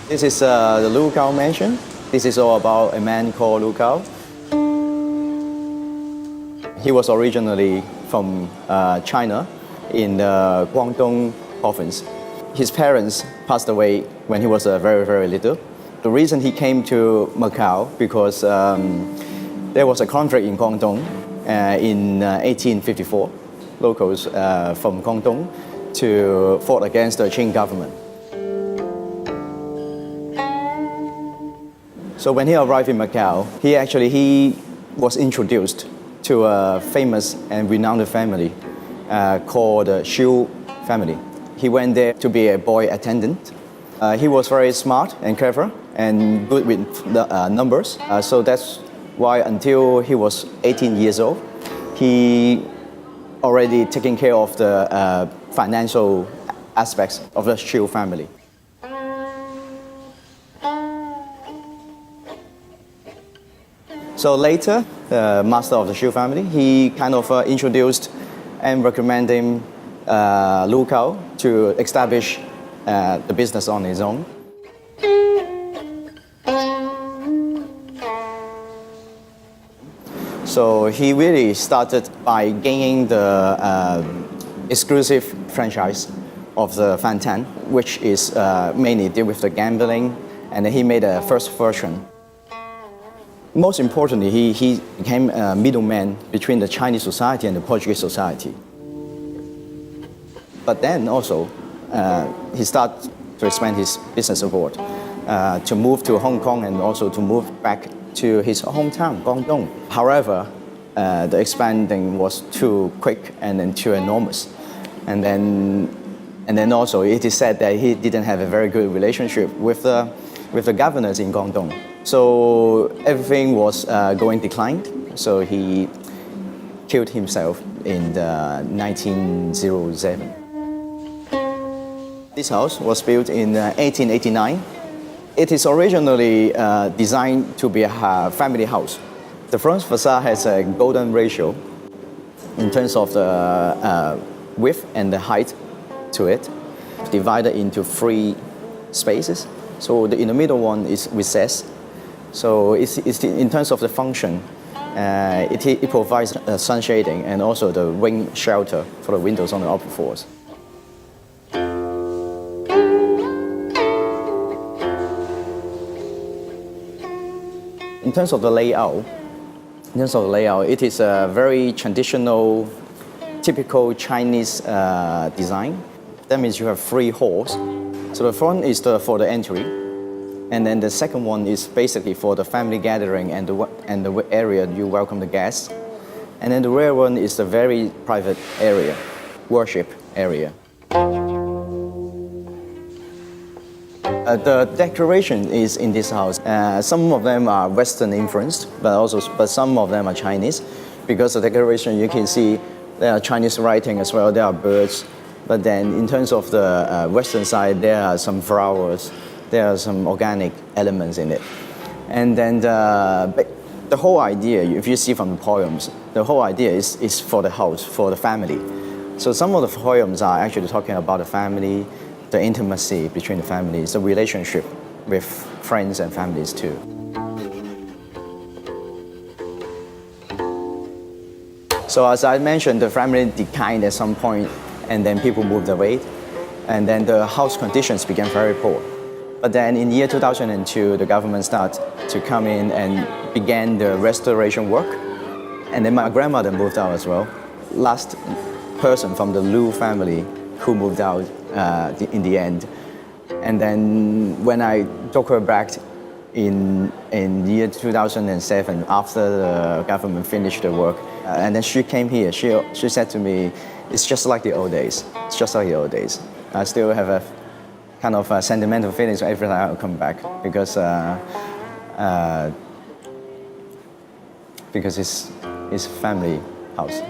This is the Lu Gao mansion. This is all about a man called Lu Gao. He was originally from China in the Guangdong province. His parents passed away when he was very, very little. The reason he came to Macau because there was a conflict in Guangdong in 1854. Locals from Guangdong to fought against the Qing government. So when he arrived in Macau, he was introduced to a famous and renowned family called the Xiu family. He went there to be a boy attendant. He was very smart and clever and good with the numbers. So that's why until he was 18 years old, he already taking care of the financial aspects of the Xiu family. So later, the master of the Xiu family, he kind of introduced and recommended him, Lu Gao, to establish the business on his own. So he really started by gaining the exclusive franchise of the Fantan, which is mainly deal with the gambling, and he made a first version. Most importantly, he became a middleman between the Chinese society and the Portuguese society. But then also, he started to expand his business abroad, to move to Hong Kong and also to move back to his hometown, Guangdong. However, the expanding was too quick and then too enormous. And then also it is said that he didn't have a very good relationship with the governors in Guangdong. So everything was going declined. So he killed himself in 1907. This house was built in 1889. It is originally designed to be a family house. The front facade has a golden ratio in terms of the width and the height to it, divided into 3 spaces. So in the middle one is recessed. So it's in terms of the function, it provides sun shading and also the wing shelter for the windows on the upper floors. In terms of the layout, it is a very traditional, typical Chinese design. That means you have 3 halls. So the front is for the entry, and then the second one is basically for the family gathering and the area you welcome the guests. And then the rear one is the very private area, worship area. The decoration is in this house. Some of them are Western influenced, but some of them are Chinese. Because the decoration, you can see there are Chinese writing as well. There are birds. But then in terms of the Western side, there are some flowers. There are some organic elements in it. And then the whole idea, if you see from the poems, the whole idea is for the house, for the family. So some of the poems are actually talking about the family, the intimacy between the families, the relationship with friends and families too. So as I mentioned, the family declined at some point, and then people moved away, and then the house conditions became very poor. But then in the year 2002, the government started to come in and began the restoration work, and then my grandmother moved out as well. Last person from the Lu family who moved out in the end. And then when I took her back in the year 2007, after the government finished the work, and then she came here, she said to me, it's just like the old days. It's just like the old days. I still have a kind of sentimental feelings every time I come back because it's family house.